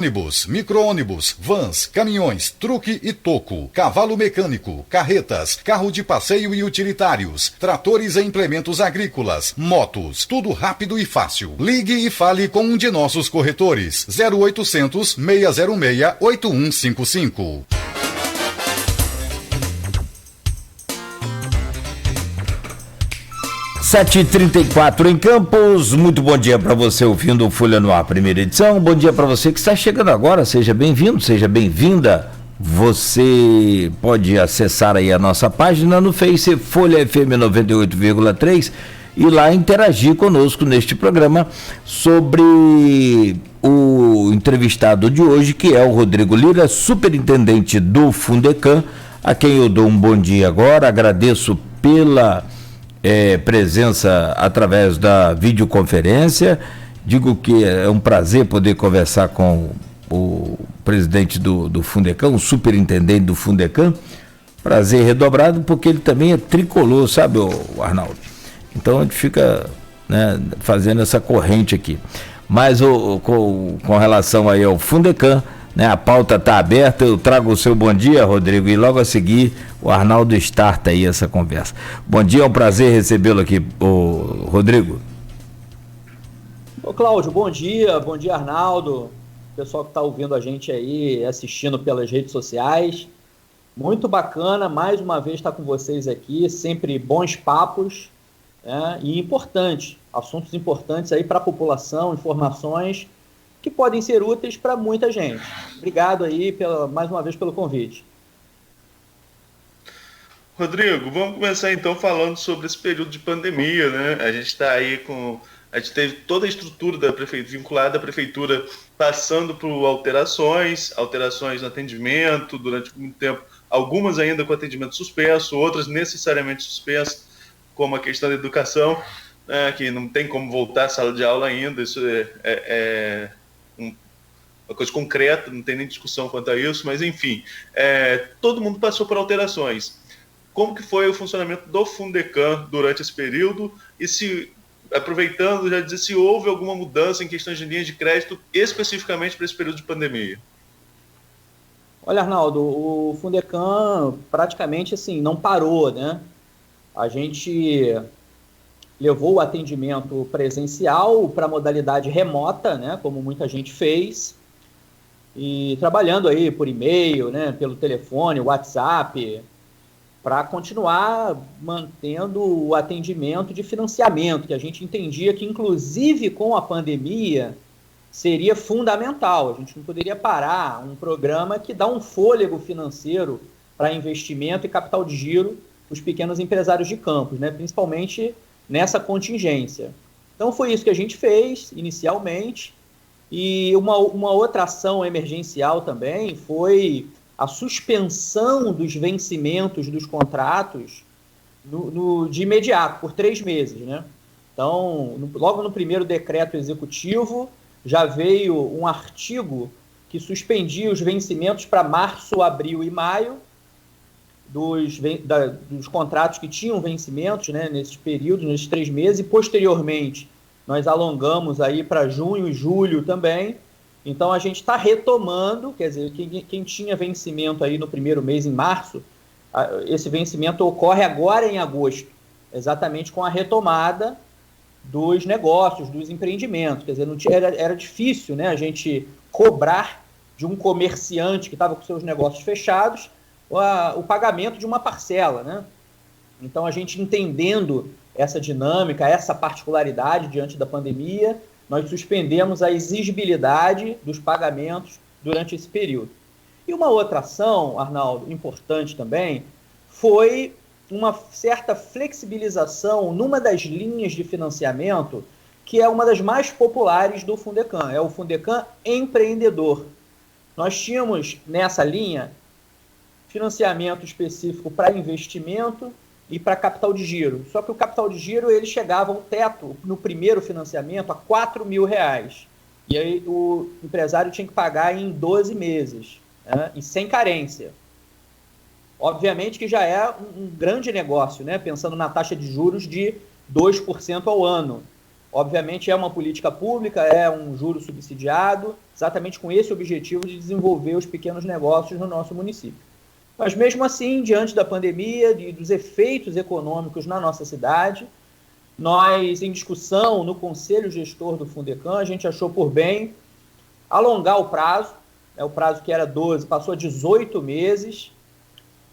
Ônibus, micro-ônibus, vans, caminhões, truque e toco, cavalo mecânico, carretas, carro de passeio e utilitários, tratores e implementos agrícolas, motos, tudo rápido e fácil. Ligue e fale com um de nossos corretores. 0800 606 8155. 7h34 em Campos. Muito bom dia para você ouvindo o Folha no Ar, primeira edição. Bom dia para você que está chegando agora. Seja bem-vindo, seja bem-vinda. Você pode acessar aí a nossa página no Face, Folha FM 98,3, e lá interagir conosco neste programa sobre o entrevistado de hoje, que é o Rodrigo Lira, superintendente do Fundecam, a quem eu dou um bom dia agora. Agradeço pela presença através da videoconferência. Digo que é um prazer poder conversar com o presidente do Fundecam, o superintendente do Fundecam. Prazer redobrado, porque ele também é tricolor, sabe, o Arnaldo? Então a gente fica, né, fazendo essa corrente aqui. Mas com relação aí ao Fundecam, né, a pauta está aberta. Eu trago o seu bom dia, Rodrigo, e logo a seguir o Arnaldo starta aí essa conversa. Bom dia, é um prazer recebê-lo aqui, o Rodrigo. Ô Cláudio, bom dia Arnaldo, pessoal que está ouvindo a gente aí, assistindo pelas redes sociais. Muito bacana, mais uma vez estar com vocês aqui, sempre bons papos, né, e importantes, assuntos importantes aí para a população, informações que podem ser úteis para muita gente. Obrigado aí mais uma vez pelo convite. Rodrigo, vamos começar então falando sobre esse período de pandemia, né? A gente está aí a gente teve toda a estrutura da prefeitura, vinculada à prefeitura, passando por alterações no atendimento durante muito tempo, algumas ainda com atendimento suspenso, outras necessariamente suspensas, como a questão da educação, né, que não tem como voltar à sala de aula ainda. Isso é uma coisa concreta, não tem nem discussão quanto a isso, mas enfim, todo mundo passou por alterações. Como que foi o funcionamento do Fundecam durante esse período? E se, aproveitando, já dizer se houve alguma mudança em questões de linhas de crédito, especificamente para esse período de pandemia? Olha, Arnaldo, o Fundecam praticamente assim, não parou, né? A gente levou o atendimento presencial para a modalidade remota, né, como muita gente fez, e trabalhando aí por e-mail, né, pelo telefone, WhatsApp, para continuar mantendo o atendimento de financiamento, que a gente entendia que, inclusive com a pandemia, seria fundamental. A gente não poderia parar um programa que dá um fôlego financeiro para investimento e capital de giro para os pequenos empresários de Campos, né, principalmente nessa contingência. Então foi isso que a gente fez inicialmente, e uma outra ação emergencial também foi a suspensão dos vencimentos dos contratos de imediato, por 3 meses, né? Então, logo no primeiro decreto executivo, já veio um artigo que suspendia os vencimentos para março, abril e maio, dos contratos que tinham vencimentos, né, nesses períodos, nesses 3 meses, e posteriormente nós alongamos aí para junho e julho também. Então a gente está retomando, quer dizer, quem tinha vencimento aí no primeiro mês, em março, esse vencimento ocorre agora em agosto, exatamente com a retomada dos negócios, dos empreendimentos. Quer dizer, era difícil, né, a gente cobrar de um comerciante que estava com seus negócios fechados o pagamento de uma parcela, né? Então a gente, entendendo essa dinâmica, essa particularidade diante da pandemia, nós suspendemos a exigibilidade dos pagamentos durante esse período. E uma outra ação, Arnaldo, importante também, foi uma certa flexibilização numa das linhas de financiamento, que é uma das mais populares do Fundecam, é o Fundecam Empreendedor. Nós tínhamos nessa linha financiamento específico para investimento e para capital de giro. Só que o capital de giro, ele chegava ao teto, no primeiro financiamento, a R$4 mil. E aí o empresário tinha que pagar em 12 meses, né, e sem carência. Obviamente que já é um grande negócio, né, pensando na taxa de juros de 2% ao ano. Obviamente é uma política pública, é um juro subsidiado, exatamente com esse objetivo de desenvolver os pequenos negócios no nosso município. Mas mesmo assim, diante da pandemia, dos efeitos econômicos na nossa cidade, nós, em discussão no Conselho Gestor do Fundecam, a gente achou por bem alongar o prazo, o prazo que era 12 passou a 18 meses,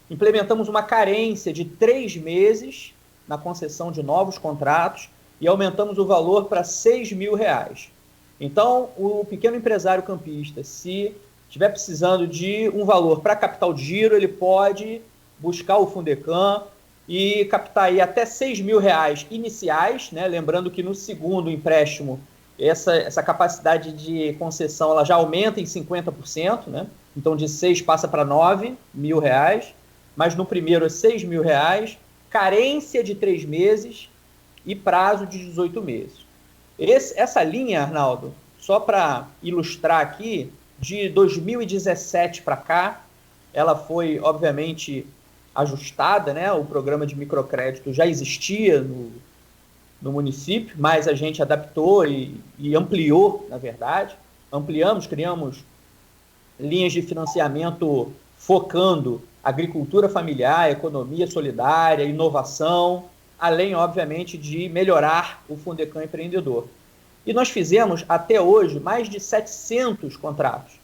implementamos uma carência de 3 meses na concessão de novos contratos e aumentamos o valor para R$ 6.000. Então, o pequeno empresário campista, se estiver precisando de um valor para capital de giro, ele pode buscar o Fundecam e captar aí até R$ 6.000 iniciais, né? Lembrando que no segundo empréstimo, essa capacidade de concessão ela já aumenta em 50%, né? Então de 6 passa para R$ 9.000, mas no primeiro é R$ 6.000, carência de 3 meses e prazo de 18 meses. Essa linha, Arnaldo, só para ilustrar aqui, de 2017 para cá, ela foi, obviamente, ajustada, né? O programa de microcrédito já existia no município, mas a gente adaptou e ampliou, na verdade. Ampliamos, criamos linhas de financiamento focando agricultura familiar, economia solidária, inovação, além, obviamente, de melhorar o Fundecam empreendedor. E nós fizemos, até hoje, mais de 700 contratos.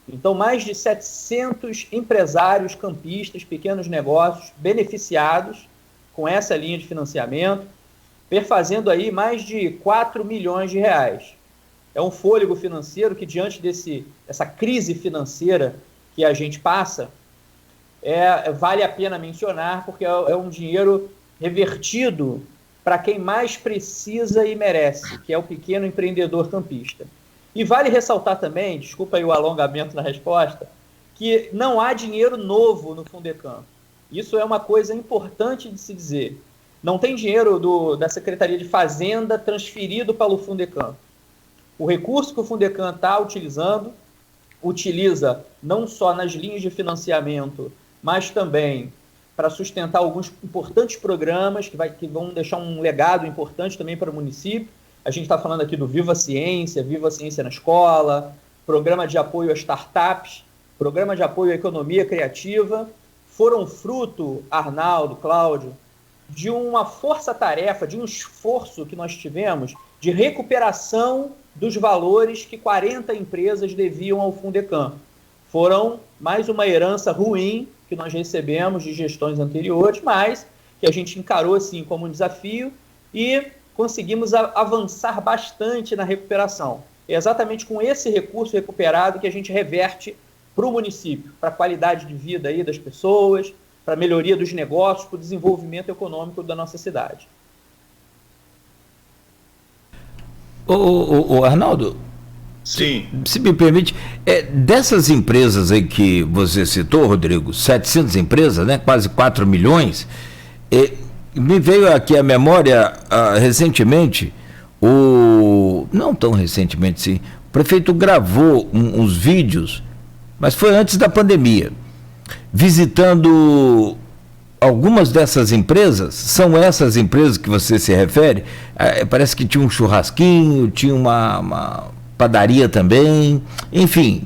Então, mais de 700 empresários, campistas, pequenos negócios beneficiados com essa linha de financiamento, perfazendo aí mais de 4 milhões de reais. É um fôlego financeiro que, diante dessa crise financeira que a gente passa, vale a pena mencionar, porque é um dinheiro revertido para quem mais precisa e merece, que é o pequeno empreendedor campista. E vale ressaltar também, desculpa aí o alongamento na resposta, que não há dinheiro novo no Fundecam. Isso é uma coisa importante de se dizer. Não tem dinheiro da Secretaria de Fazenda transferido para o Fundecam. O recurso que o Fundecam está utilizando, utiliza não só nas linhas de financiamento, mas também para sustentar alguns importantes programas que vão deixar um legado importante também para o município. A gente está falando aqui do Viva Ciência na Escola, programa de apoio a startups, programa de apoio à economia criativa, foram fruto, Arnaldo, Cláudio, de uma força-tarefa, de um esforço que nós tivemos de recuperação dos valores que 40 empresas deviam ao Fundecam. Foram mais uma herança ruim que nós recebemos de gestões anteriores, mas que a gente encarou assim como um desafio e conseguimos avançar bastante na recuperação. É exatamente com esse recurso recuperado que a gente reverte para o município, para a qualidade de vida aí das pessoas, para a melhoria dos negócios, para o desenvolvimento econômico da nossa cidade. Arnaldo, sim, se me permite, dessas empresas aí que você citou, Rodrigo, 700 empresas, né, quase 4 milhões, me veio aqui à memória, recentemente, não tão recentemente, sim, o prefeito gravou uns vídeos, mas foi antes da pandemia, visitando algumas dessas empresas. São essas empresas que você se refere? Parece que tinha um churrasquinho, tinha uma padaria também, enfim,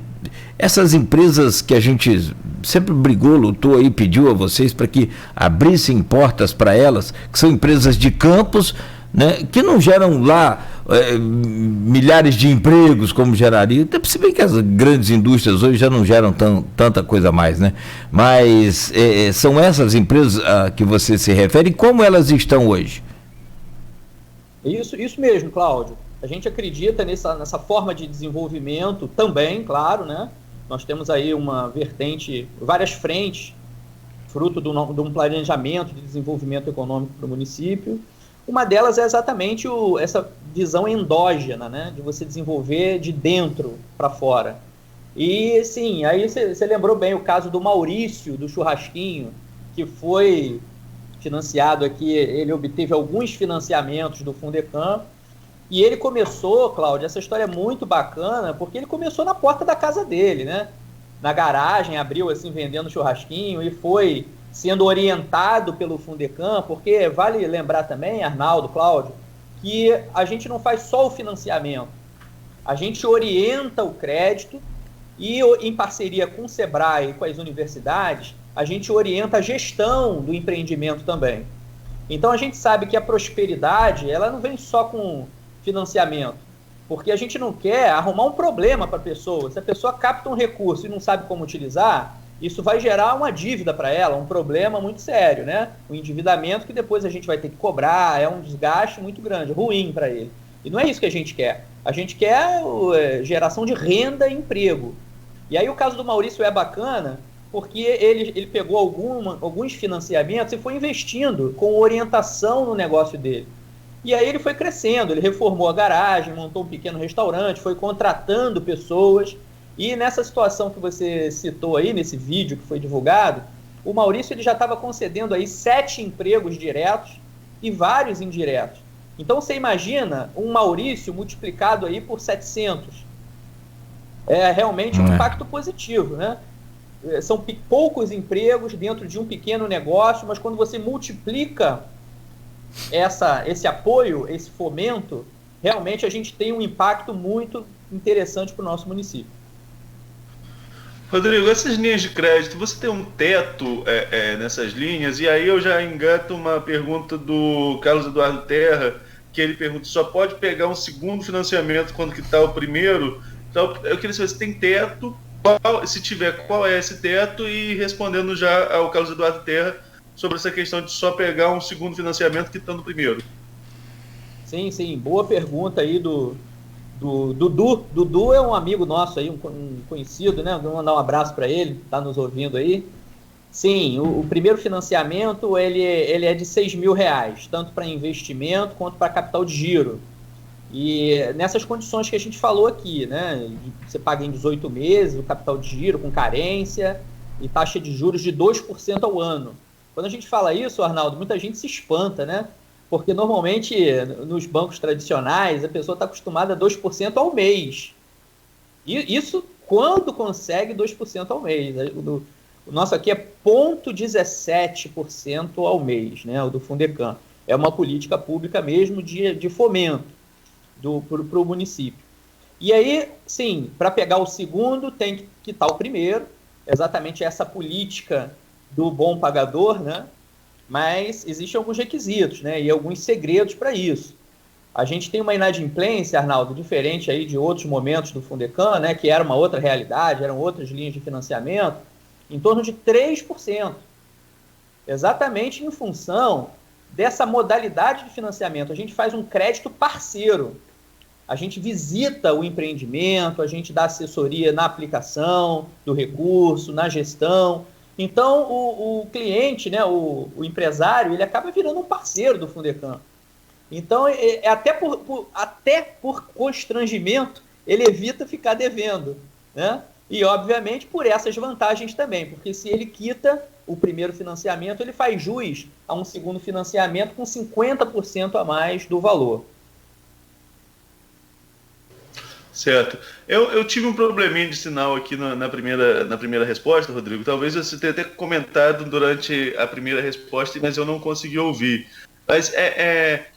essas empresas que a gente sempre brigou, lutou aí, pediu a vocês para que abrissem portas para elas, que são empresas de campos, né, que não geram lá milhares de empregos como geraria, se bem que as grandes indústrias hoje já não geram tanta coisa mais, né? Mas são essas empresas a que você se refere, e como elas estão hoje? Isso mesmo, Cláudio. A gente acredita nessa forma de desenvolvimento também, claro, né? Nós temos aí uma vertente, várias frentes, fruto de um planejamento de desenvolvimento econômico para o município. Uma delas é exatamente essa visão endógena, né? De você desenvolver de dentro para fora. E, sim, aí você lembrou bem o caso do Maurício, do churrasquinho, que foi financiado aqui, ele obteve alguns financiamentos do Fundecam, e ele começou, Cláudio, essa história é muito bacana, porque ele começou na porta da casa dele, né? Na garagem, abriu assim, vendendo churrasquinho, e foi sendo orientado pelo Fundecam, porque vale lembrar também, Arnaldo, Cláudio, que a gente não faz só o financiamento, a gente orienta o crédito e, em parceria com o Sebrae e com as universidades, a gente orienta a gestão do empreendimento também. Então, a gente sabe que a prosperidade, ela não vem só com financiamento, porque a gente não quer arrumar um problema para a pessoa. Se a pessoa capta um recurso e não sabe como utilizar, isso vai gerar uma dívida para ela, um problema muito sério, né? Um endividamento que depois a gente vai ter que cobrar, é um desgaste muito grande, ruim para ele. E não é isso que a gente quer. A gente quer geração de renda e emprego. E aí o caso do Maurício é bacana, porque ele pegou alguns financiamentos e foi investindo com orientação no negócio dele. E aí ele foi crescendo, ele reformou a garagem, montou um pequeno restaurante, foi contratando pessoas. E nessa situação que você citou aí, nesse vídeo que foi divulgado, o Maurício ele já estava concedendo aí 7 empregos diretos e vários indiretos. Então você imagina um Maurício multiplicado aí por 700. É realmente um impacto positivo, né? São poucos empregos dentro de um pequeno negócio, mas quando você multiplica esse apoio, esse fomento, realmente a gente tem um impacto muito interessante para o nosso município. Rodrigo, essas linhas de crédito, você tem um teto nessas linhas? E aí eu já engato uma pergunta do Carlos Eduardo Terra, que ele pergunta, só pode pegar um segundo financiamento quando quitar o primeiro? Então, eu queria saber se tem teto, se tiver, qual é esse teto, e respondendo já ao Carlos Eduardo Terra sobre essa questão de só pegar um segundo financiamento quitando o primeiro. Sim, boa pergunta aí do Dudu. Dudu é um amigo nosso aí, um conhecido, né? Vou mandar um abraço para ele, está nos ouvindo aí. Sim, o primeiro financiamento ele é de R$6.000, tanto para investimento quanto para capital de giro. E nessas condições que a gente falou aqui, né? Você paga em 18 meses, o capital de giro com carência e taxa de juros de 2% ao ano. Quando a gente fala isso, Arnaldo, muita gente se espanta, né? Porque normalmente nos bancos tradicionais a pessoa está acostumada a 2% ao mês. E isso quando consegue 2% ao mês. O nosso aqui é 0,17% ao mês, né? O do Fundecam. É uma política pública mesmo de fomento para o município. E aí, sim, para pegar o segundo tem que quitar o primeiro. Exatamente essa política do bom pagador, né? Mas existem alguns requisitos, né? E alguns segredos para isso. A gente tem uma inadimplência, Arnaldo, diferente aí de outros momentos do Fundecam, né? Que era uma outra realidade, eram outras linhas de financiamento, em torno de 3%. Exatamente em função dessa modalidade de financiamento. A gente faz um crédito parceiro. A gente visita o empreendimento, a gente dá assessoria na aplicação do recurso, na gestão. Então, o cliente, né, o empresário, ele acaba virando um parceiro do Fundecam. Então, até por constrangimento, ele evita ficar devendo, né? E, obviamente, por essas vantagens também, porque se ele quita o primeiro financiamento, ele faz jus a um segundo financiamento com 50% a mais do valor. Certo. Eu tive um probleminha de sinal aqui na primeira resposta, Rodrigo. Talvez você tenha até comentado durante a primeira resposta, mas eu não consegui ouvir. Mas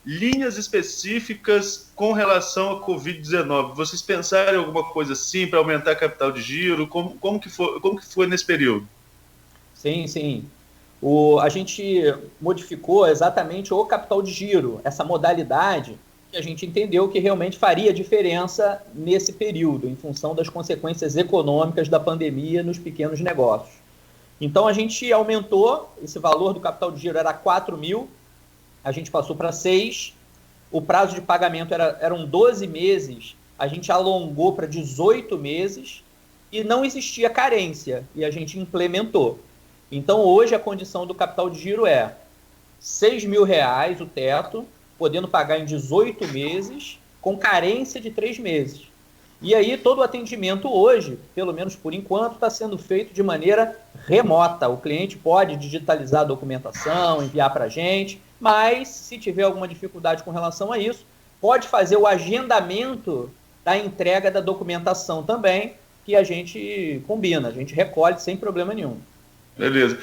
linhas específicas com relação à Covid-19. Vocês pensaram em alguma coisa assim para aumentar a capital de giro? Como que foi nesse período? Sim. A gente modificou exatamente o capital de giro, essa modalidade que a gente entendeu que realmente faria diferença nesse período, em função das consequências econômicas da pandemia nos pequenos negócios. Então, a gente aumentou, esse valor do capital de giro era 4.000, a gente passou para 6, o prazo de pagamento eram 12 meses, a gente alongou para 18 meses e não existia carência, e a gente implementou. Então, hoje, a condição do capital de giro é R$6.000 o teto, podendo pagar em 18 meses, com carência de 3 meses. E aí todo o atendimento hoje, pelo menos por enquanto, está sendo feito de maneira remota. O cliente pode digitalizar a documentação, enviar para a gente, mas se tiver alguma dificuldade com relação a isso, pode fazer o agendamento da entrega da documentação também, que a gente combina, a gente recolhe sem problema nenhum. Beleza.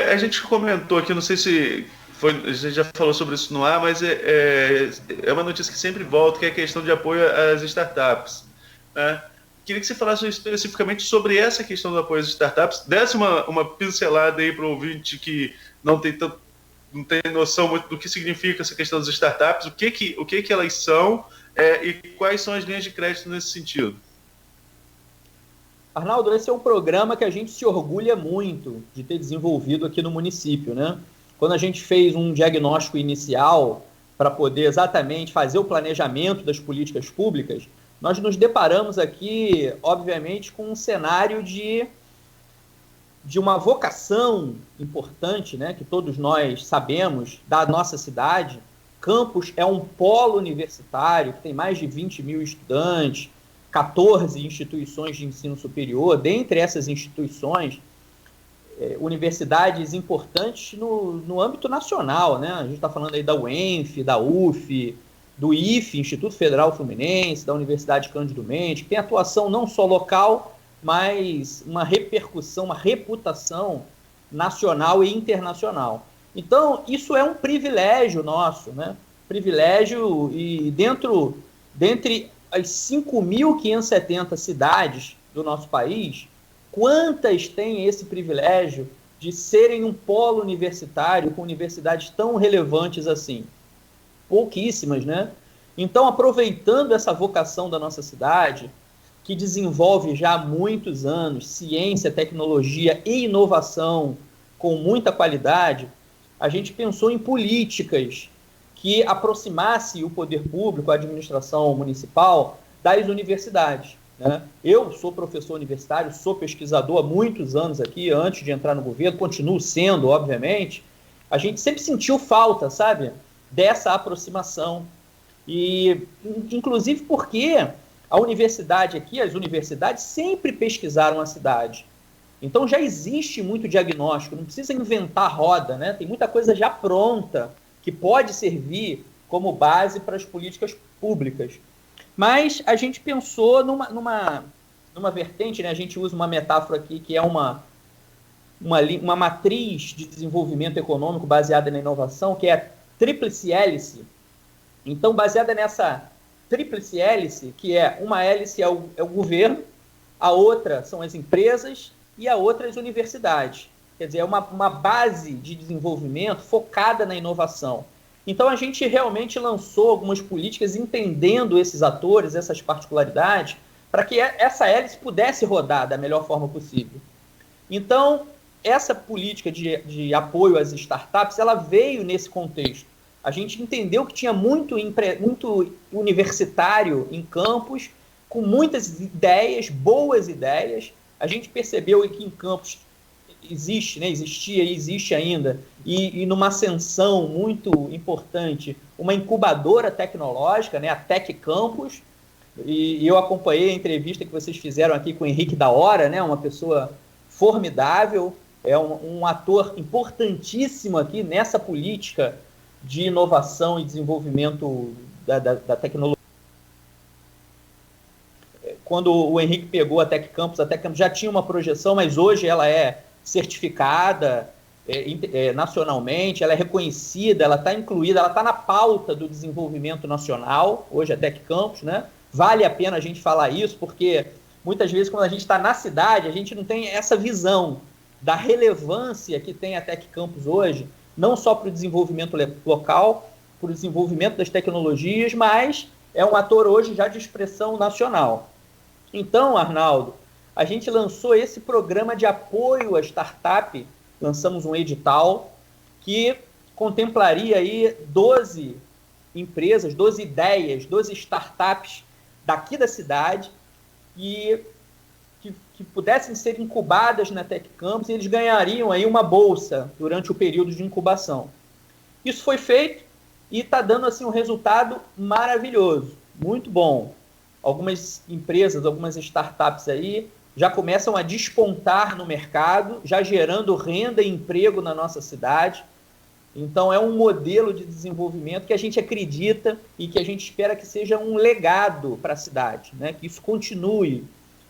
A gente comentou aqui, não sei se a gente já falou sobre isso no ar, mas é uma notícia que sempre volta, que é a questão de apoio às startups, né? Queria que você falasse especificamente sobre essa questão do apoio às startups, desse uma pincelada aí para o ouvinte que não tem noção muito do que significa essa questão das startups, o que elas são e quais são as linhas de crédito nesse sentido. Arnaldo, esse é um programa que a gente se orgulha muito de ter desenvolvido aqui no município, né? Quando a gente fez um diagnóstico inicial para poder exatamente fazer o planejamento das políticas públicas, nós nos deparamos aqui, obviamente, com um cenário de uma vocação importante, né, que todos nós sabemos, da nossa cidade. Campos é um polo universitário que tem mais de 20 mil estudantes, 14 instituições de ensino superior. Dentre essas instituições, universidades importantes no âmbito nacional, né? A gente está falando aí da UENF, da UF, do IFE, Instituto Federal Fluminense, da Universidade Cândido Mendes, que tem atuação não só local, mas uma repercussão, uma reputação nacional e internacional. Então, isso é um privilégio nosso, né? Privilégio, e dentre as 5.570 cidades do nosso país, quantas têm esse privilégio de serem um polo universitário com universidades tão relevantes assim? Pouquíssimas, né? Então, aproveitando essa vocação da nossa cidade, que desenvolve já há muitos anos ciência, tecnologia e inovação com muita qualidade, a gente pensou em políticas que aproximasse o poder público, a administração municipal, das universidades, né? Eu sou professor universitário, sou pesquisador há muitos anos aqui, antes de entrar no governo, continuo sendo, obviamente. A gente sempre sentiu falta, sabe, dessa aproximação. E, inclusive, porque a universidade aqui, as universidades sempre pesquisaram a cidade. Então já existe muito diagnóstico, não precisa inventar roda, né? Tem muita coisa já pronta que pode servir como base para as políticas públicas. Mas a gente pensou numa vertente, né? A gente usa uma metáfora aqui que é uma matriz de desenvolvimento econômico baseada na inovação, que é a tríplice hélice. Então, baseada nessa tríplice hélice, que é uma hélice é o governo, a outra são as empresas e a outra as universidades. Quer dizer, é uma base de desenvolvimento focada na inovação. Então, a gente realmente lançou algumas políticas entendendo esses atores, essas particularidades, para que essa hélice pudesse rodar da melhor forma possível. Então, essa política de apoio às startups, ela veio nesse contexto. A gente entendeu que tinha muito universitário em Campos, com muitas ideias, boas ideias. A gente percebeu que em Campos existe, né, existia e existe ainda, e numa ascensão muito importante, uma incubadora tecnológica, né, a Tec Campus, e eu acompanhei a entrevista que vocês fizeram aqui com o Henrique da Hora, né, uma pessoa formidável, é um ator importantíssimo aqui nessa política de inovação e desenvolvimento da tecnologia. Quando o Henrique pegou a Tec Campus já tinha uma projeção, mas hoje ela é certificada nacionalmente, ela é reconhecida, ela está incluída, ela está na pauta do desenvolvimento nacional, hoje a Tec Campus, né? Vale a pena a gente falar isso, porque muitas vezes quando a gente está na cidade, a gente não tem essa visão da relevância que tem a Tec Campus hoje, não só para o desenvolvimento local, para o desenvolvimento das tecnologias, mas é um ator hoje já de expressão nacional. Então, Arnaldo, a gente lançou esse programa de apoio à startup, lançamos um edital que contemplaria aí 12 empresas, 12 ideias, 12 startups daqui da cidade que pudessem ser incubadas na Tec Campus, e eles ganhariam aí uma bolsa durante o período de incubação. Isso foi feito e está dando assim um resultado maravilhoso, muito bom. Algumas empresas, algumas startups aí já começam a despontar no mercado, já gerando renda e emprego na nossa cidade. Então é um modelo de desenvolvimento que a gente acredita e que a gente espera que seja um legado para a cidade, né? Que isso continue,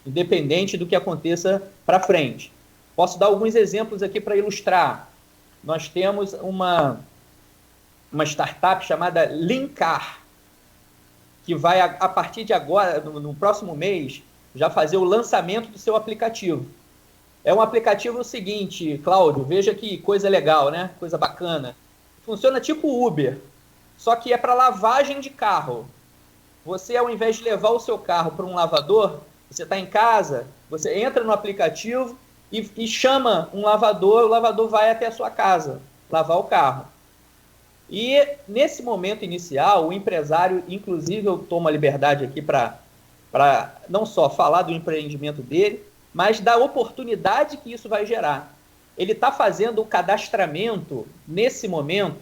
independente do que aconteça para frente. Posso dar alguns exemplos aqui para ilustrar. Nós temos uma uma startup chamada Linkar, que vai, a partir de agora, no próximo mês, já fazer o lançamento do seu aplicativo. É um aplicativo seguinte, Cláudio, veja que coisa legal, né? Coisa bacana. Funciona tipo Uber, só que é para lavagem de carro. Você, ao invés de levar o seu carro para um lavador, você está em casa, você entra no aplicativo e chama um lavador, o lavador vai até a sua casa lavar o carro. E nesse momento inicial, o empresário, inclusive eu tomo a liberdade aqui para não só falar do empreendimento dele, mas da oportunidade que isso vai gerar. Ele está fazendo o cadastramento nesse momento.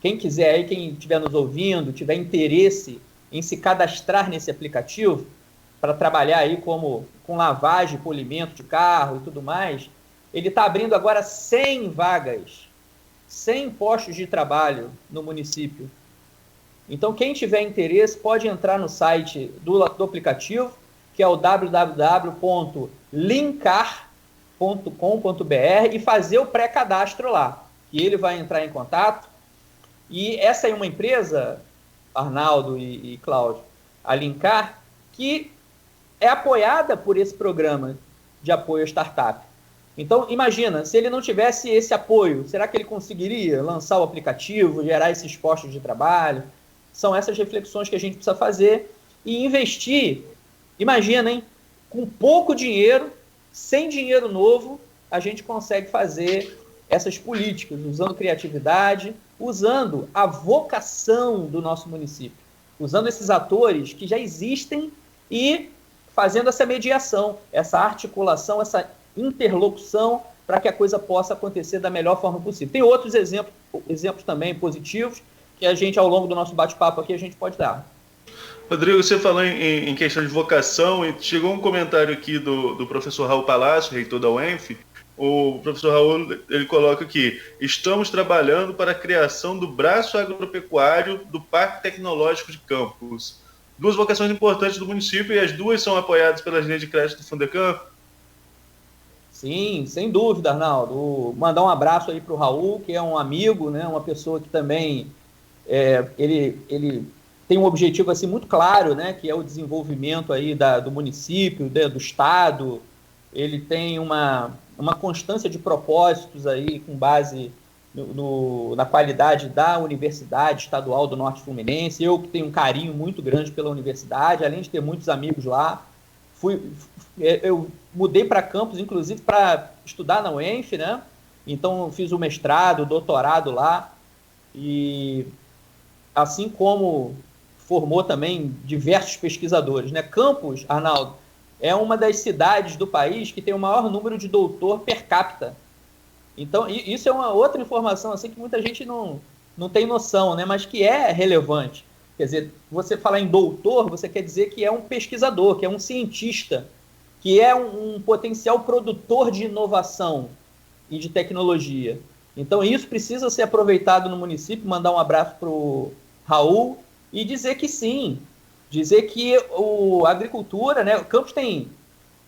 Quem quiser aí, quem estiver nos ouvindo, tiver interesse em se cadastrar nesse aplicativo para trabalhar aí com lavagem, polimento de carro e tudo mais, ele está abrindo agora 100 vagas, 100 postos de trabalho no município. Então, quem tiver interesse pode entrar no site do aplicativo, que é o www.linkar.com.br, e fazer o pré-cadastro lá, que ele vai entrar em contato. E essa é uma empresa, Arnaldo e Cláudio, a Linkar, que é apoiada por esse programa de apoio à startup. Então, imagina, se ele não tivesse esse apoio, será que ele conseguiria lançar o aplicativo, gerar esses postos de trabalho? São essas reflexões que a gente precisa fazer e investir. Imagina, hein? Com pouco dinheiro, sem dinheiro novo, a gente consegue fazer essas políticas, usando criatividade, usando a vocação do nosso município, usando esses atores que já existem e fazendo essa mediação, essa articulação, essa interlocução para que a coisa possa acontecer da melhor forma possível. Tem outros exemplos também positivos que a gente, ao longo do nosso bate-papo aqui, a gente pode dar. Rodrigo, você falou em questão de vocação e chegou um comentário aqui do professor Raul Palácio, reitor da UENF. O professor Raul, ele coloca aqui: estamos trabalhando para a criação do braço agropecuário do Parque Tecnológico de Campos. Duas vocações importantes do município e as duas são apoiadas pelas linhas de crédito do Fundecam? Sim, sem dúvida, Arnaldo. Mandar um abraço aí para o Raul, que é um amigo, né, uma pessoa que também ele tem um objetivo assim, muito claro, né, que é o desenvolvimento aí do município, do estado. Ele tem uma constância de propósitos aí com base na qualidade da Universidade Estadual do Norte Fluminense. Eu que tenho um carinho muito grande pela universidade, além de ter muitos amigos lá. Eu mudei para Campos, inclusive, para estudar na UENF, né? Então, fiz o mestrado, o doutorado lá, e assim como formou também diversos pesquisadores, né? Campos, Arnaldo, é uma das cidades do país que tem o maior número de doutor per capita. Então, isso é uma outra informação assim, que muita gente não tem noção, né? Mas que é relevante. Quer dizer, você falar em doutor, você quer dizer que é um pesquisador, que é um cientista, que é um potencial produtor de inovação e de tecnologia. Então, isso precisa ser aproveitado no município. Mandar um abraço para o Raul e dizer que sim, dizer que a agricultura, né, o Campos tem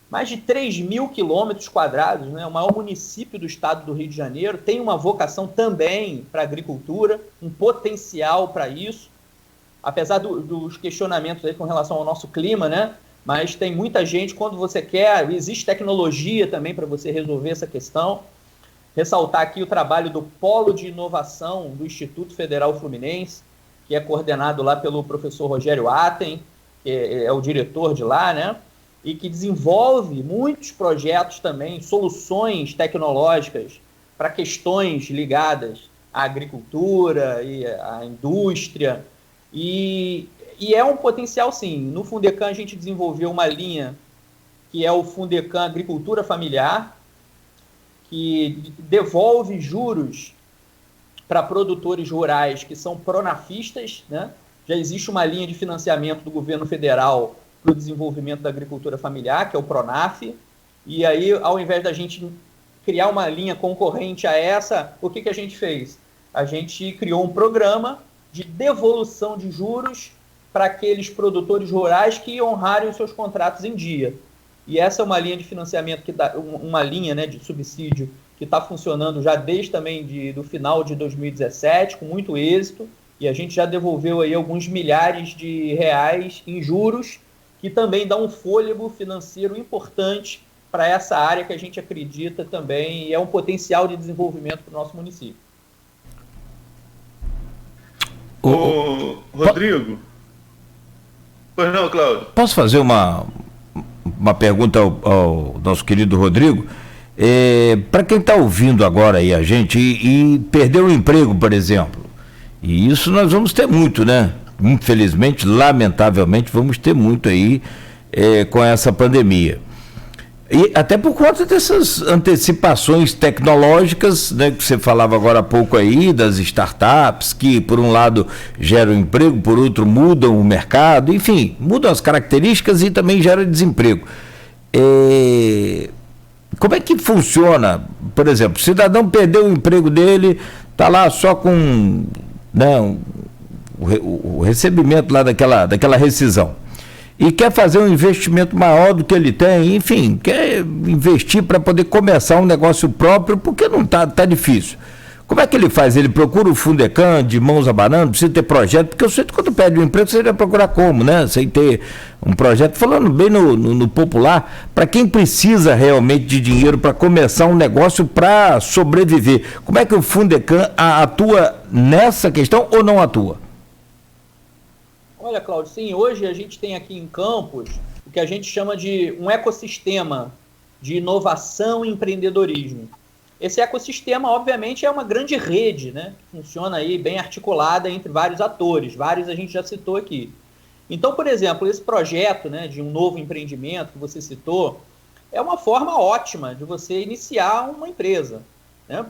mais de 3.000 quilômetros quadrados, né, o maior município do estado do Rio de Janeiro, tem uma vocação também para a agricultura, um potencial para isso, apesar dos questionamentos aí com relação ao nosso clima, né? Mas tem muita gente, quando você quer, existe tecnologia também para você resolver essa questão. Ressaltar aqui o trabalho do Polo de Inovação do Instituto Federal Fluminense, que é coordenado lá pelo professor Rogério Atten, que é o diretor de lá, né? E que desenvolve muitos projetos também, soluções tecnológicas para questões ligadas à agricultura e à indústria. E é um potencial, sim. No Fundecam a gente desenvolveu uma linha que é o Fundecam Agricultura Familiar, que devolve juros para produtores rurais que são pronafistas, né? Já existe uma linha de financiamento do governo federal para o desenvolvimento da agricultura familiar, que é o Pronaf, e aí, ao invés da gente criar uma linha concorrente a essa, o que a gente fez? A gente criou um programa de devolução de juros para aqueles produtores rurais que honrarem os seus contratos em dia. E essa é uma linha de financiamento, uma linha, né, de subsídio que está funcionando já desde também do final de 2017, com muito êxito, e a gente já devolveu aí alguns milhares de reais em juros, que também dá um fôlego financeiro importante para essa área que a gente acredita também e é um potencial de desenvolvimento para o nosso município. Ô, Rodrigo. Pois não, Cláudio. Posso fazer uma pergunta ao nosso querido Rodrigo? Para quem está ouvindo agora aí a gente e perdeu o emprego, por exemplo, e isso nós vamos ter muito, né? Infelizmente, lamentavelmente, vamos ter muito aí com essa pandemia. E até por conta dessas antecipações tecnológicas, né, que você falava agora há pouco aí, das startups, que por um lado geram emprego, por outro mudam o mercado, enfim, mudam as características e também geram desemprego. Como é que funciona? Por exemplo, o cidadão perdeu o emprego dele, está lá só com, né, o recebimento lá daquela rescisão. E quer fazer um investimento maior do que ele tem, enfim, quer investir para poder começar um negócio próprio, porque não tá difícil. Como é que ele faz? Ele procura o Fundecam de mãos abanando, precisa ter projeto, porque eu sei que quando perde um emprego, você vai procurar como, né? Sem ter um projeto, falando bem no popular, para quem precisa realmente de dinheiro para começar um negócio para sobreviver. Como é que o Fundecam atua nessa questão ou não atua? Olha, Cláudio, sim, hoje a gente tem aqui em Campos o que a gente chama de um ecossistema de inovação e empreendedorismo. Esse ecossistema, obviamente, é uma grande rede, né? Que funciona aí bem articulada entre vários atores, vários a gente já citou aqui. Então, por exemplo, esse projeto, né, de um novo empreendimento que você citou, é uma forma ótima de você iniciar uma empresa, né?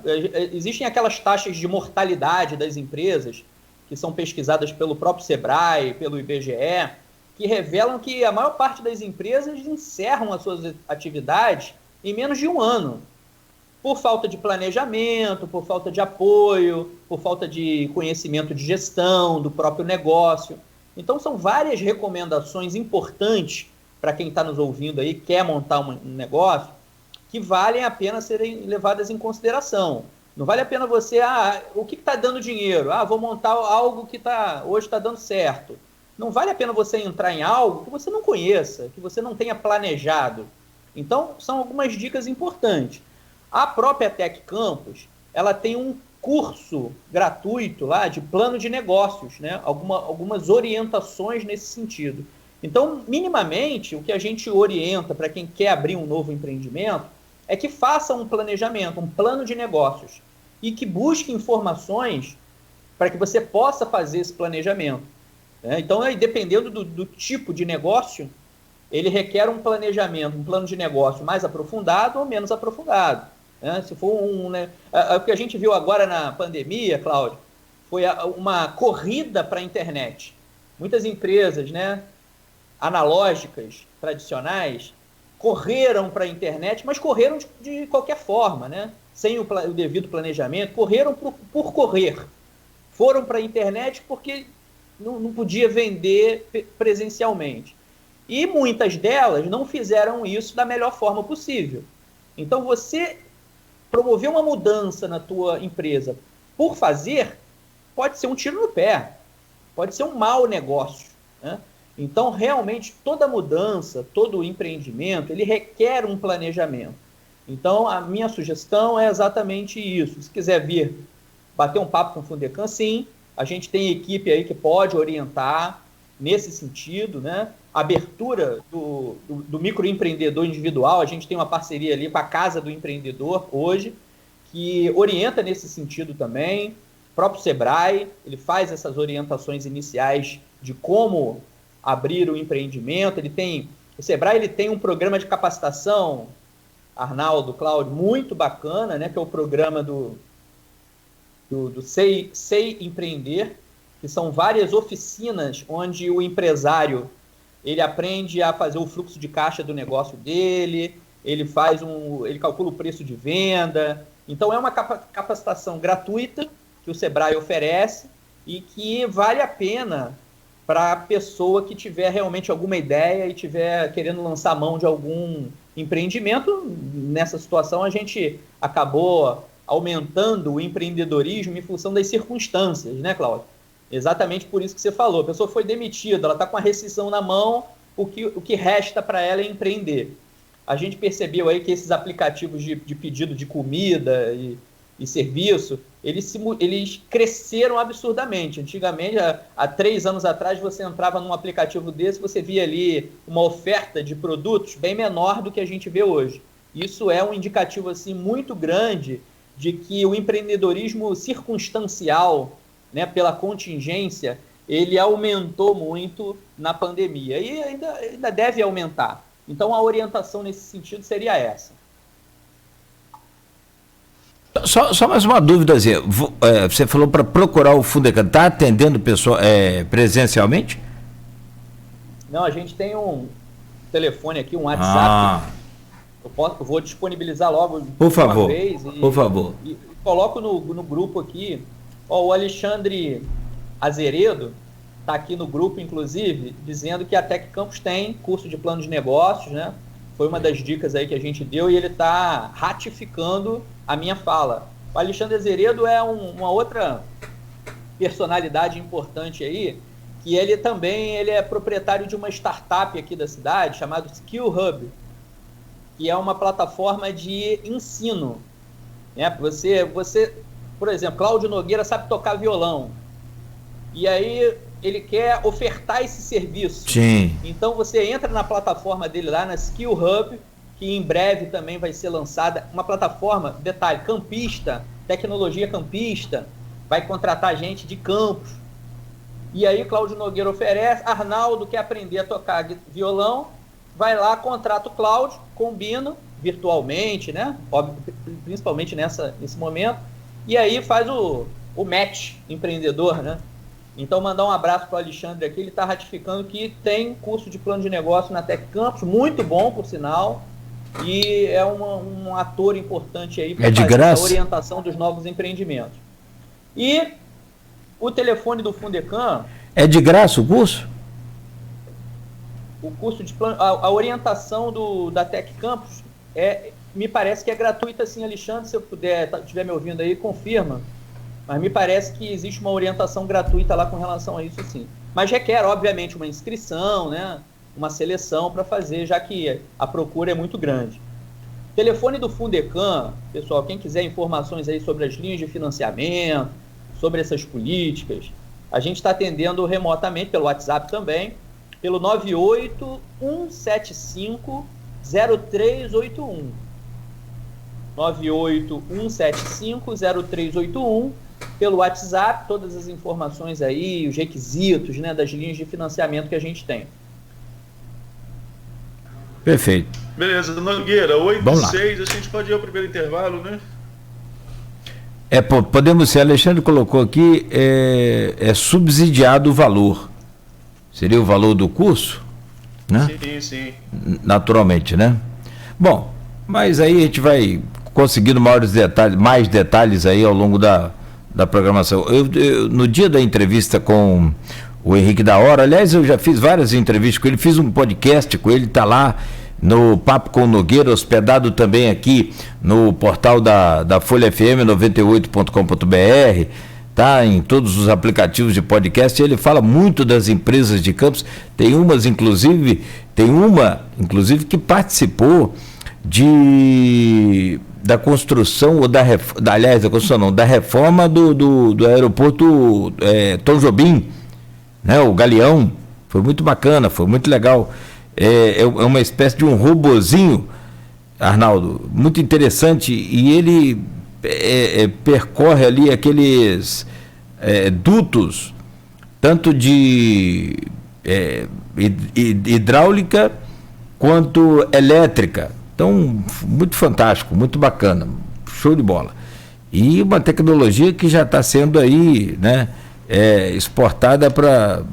Existem aquelas taxas de mortalidade das empresas que são pesquisadas pelo próprio Sebrae, pelo IBGE, que revelam que a maior parte das empresas encerram as suas atividades em menos de um ano, por falta de planejamento, por falta de apoio, por falta de conhecimento de gestão do próprio negócio. Então, são várias recomendações importantes para quem está nos ouvindo aí, quer montar um negócio, que valem a pena serem levadas em consideração. Não vale a pena você, o que está dando dinheiro? Vou montar algo que hoje está dando certo. Não vale a pena você entrar em algo que você não conheça, que você não tenha planejado. Então, são algumas dicas importantes. A própria Tec Campus, ela tem um curso gratuito lá de plano de negócios, né? Algumas orientações nesse sentido. Então, minimamente, o que a gente orienta para quem quer abrir um novo empreendimento é que faça um planejamento, um plano de negócios e que busque informações para que você possa fazer esse planejamento, né? Então, dependendo do tipo de negócio, ele requer um planejamento, um plano de negócio mais aprofundado ou menos aprofundado, né? Se for o que a gente viu agora na pandemia, Cláudio, foi uma corrida para a internet. Muitas empresas, né, analógicas, tradicionais, correram para a internet, mas correram de qualquer forma, né? Sem o devido planejamento, correram por correr. Foram para a internet porque não podia vender presencialmente. E muitas delas não fizeram isso da melhor forma possível. Então, você promover uma mudança na tua empresa por fazer, pode ser um tiro no pé, pode ser um mau negócio, né? Então, realmente, toda mudança, todo empreendimento, ele requer um planejamento. Então, a minha sugestão é exatamente isso. Se quiser vir bater um papo com o Fundecam, sim, a gente tem equipe aí que pode orientar nesse sentido, né? Abertura do microempreendedor individual, a gente tem uma parceria ali com a Casa do Empreendedor hoje, que orienta nesse sentido também. O próprio Sebrae, ele faz essas orientações iniciais de como abrir o empreendimento. O Sebrae ele tem um programa de capacitação, Arnaldo, Cláudio, muito bacana, né, que é o programa do Sei Empreender, que são várias oficinas onde o empresário ele aprende a fazer o fluxo de caixa do negócio dele, ele calcula o preço de venda. Então é uma capacitação gratuita que o Sebrae oferece e que vale a pena para a pessoa que tiver realmente alguma ideia e tiver querendo lançar a mão de algum empreendimento. Nessa situação, a gente acabou aumentando o empreendedorismo em função das circunstâncias, né, Cláudio? Exatamente por isso que você falou. A pessoa foi demitida, ela está com a rescisão na mão, o que resta para ela é empreender. A gente percebeu aí que esses aplicativos de pedido de comida e serviço, eles cresceram absurdamente. Antigamente, há 3 anos atrás, você entrava num aplicativo desse, você via ali uma oferta de produtos bem menor do que a gente vê hoje. Isso é um indicativo assim, muito grande de que o empreendedorismo circunstancial, né, pela contingência, ele aumentou muito na pandemia e ainda deve aumentar. Então, a orientação nesse sentido seria essa. Só mais uma dúvidazinha. Você falou para procurar o Fundecam. Está atendendo pessoa, presencialmente? Não, a gente tem um telefone aqui, um WhatsApp. Eu vou disponibilizar logo por favor, uma vez. Por favor. E coloco no grupo aqui. O Alexandre Azeredo está aqui no grupo, inclusive, dizendo que a Tec Campus tem curso de plano de negócios, né? Foi uma das dicas aí que a gente deu e ele está ratificando a minha fala. O Alexandre Azeredo é uma outra personalidade importante aí, que ele é proprietário de uma startup aqui da cidade, chamada Skill Hub, que é uma plataforma de ensino. Né? Você, por exemplo, Cláudio Nogueira sabe tocar violão. E aí ele quer ofertar esse serviço. Sim. Então você entra na plataforma dele lá, na Skill Hub, que em breve também vai ser lançada. Uma plataforma, detalhe, campista, tecnologia campista, vai contratar gente de campos. E aí Cláudio Nogueira oferece, Arnaldo quer aprender a tocar violão, vai lá, contrata o Cláudio, combina virtualmente, né? Óbvio, principalmente nesse momento, e aí faz o match empreendedor, né? Então, mandar um abraço para o Alexandre aqui, ele está ratificando que tem curso de plano de negócio na Tec Campus, muito bom, por sinal, e é um ator importante aí para fazer a orientação dos novos empreendimentos. E o telefone do Fundecam... É de graça o curso? O curso de plano... A orientação da Tec Campus, me parece que é gratuita, sim, Alexandre, se eu estiver me ouvindo aí, confirma. Mas me parece que existe uma orientação gratuita lá com relação a isso, sim. Mas requer, obviamente, uma inscrição, né? Uma seleção para fazer, já que a procura é muito grande. Telefone do Fundecam, pessoal, quem quiser informações aí sobre as linhas de financiamento, sobre essas políticas, a gente está atendendo remotamente pelo WhatsApp também, pelo 981750381. 981750381. Pelo WhatsApp, todas as informações aí, os requisitos, né, das linhas de financiamento que a gente tem. Perfeito. Beleza, Nogueira, 8h06, a gente pode ir ao primeiro intervalo, né? Podemos ser, Alexandre colocou aqui, é subsidiado o valor. Seria o valor do curso? Né? Sim. Naturalmente, né? Bom, mas aí a gente vai conseguindo mais detalhes aí ao longo da programação. Eu, no dia da entrevista com o Henrique da Hora, aliás, eu já fiz várias entrevistas com ele, fiz um podcast com ele, está lá no Papo com Nogueira, hospedado também aqui no portal da Folha FM 98.com.br, tá em todos os aplicativos de podcast. Ele fala muito das empresas de Campos, tem uma inclusive que participou da construção, ou da reforma do aeroporto Tom Jobim, né, o Galeão. Foi muito bacana, foi muito legal. É uma espécie de um robozinho, Arnaldo, muito interessante, e ele percorre ali aqueles dutos, tanto de hidráulica quanto elétrica. Então, muito fantástico, muito bacana, show de bola. E uma tecnologia que já está sendo aí, né, exportada para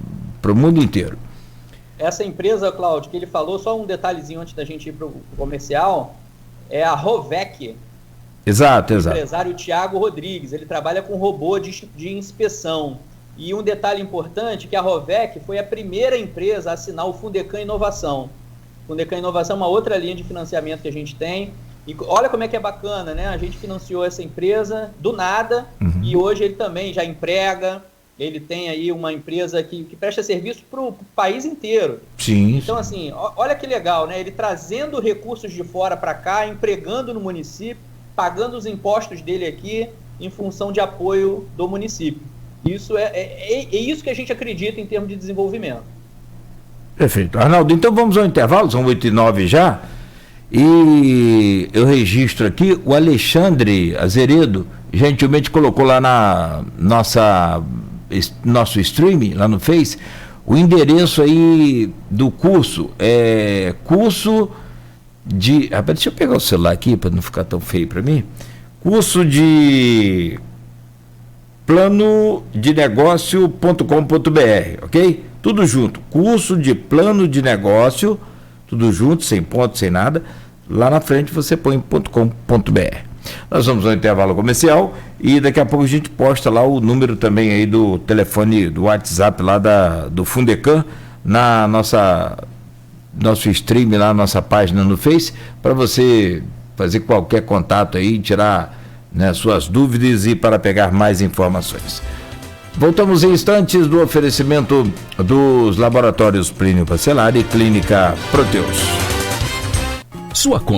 o mundo inteiro. Essa empresa, Cláudio, que ele falou, só um detalhezinho antes da gente ir para o comercial, é a Rovec. Exato. O empresário Tiago Rodrigues, ele trabalha com robô de inspeção. E um detalhe importante, que a Rovec foi a primeira empresa a assinar o Fundecam Inovação. Fundecam Inovação é uma outra linha de financiamento que a gente tem. E olha como é que é bacana, né? A gente financiou essa empresa do nada, e hoje ele também já emprega, ele tem aí uma empresa que presta serviço para o país inteiro. Sim. Então, assim, olha que legal, né? Ele trazendo recursos de fora para cá, empregando no município, pagando os impostos dele aqui em função de apoio do município. Isso é isso que a gente acredita em termos de desenvolvimento. Perfeito. Arnaldo, então vamos ao intervalo, são 8h09 já, e eu registro aqui, o Alexandre Azeredo gentilmente colocou lá na nosso stream, lá no Face, o endereço aí do curso, curso de... Rapaz, deixa eu pegar o celular aqui para não ficar tão feio para mim. Curso de plano de negócio.com.br, ok? Tudo junto, curso de plano de negócio, tudo junto, sem ponto, sem nada, lá na frente você põe .com.br. Nós vamos ao intervalo comercial e daqui a pouco a gente posta lá o número também aí do telefone, do WhatsApp lá do Fundecam, na nosso stream lá, nossa página no Face, para você fazer qualquer contato aí, tirar, né, suas dúvidas e para pegar mais informações. Voltamos em instantes do oferecimento dos laboratórios Plínio Bacelar e Clínica Proteus. Sua conta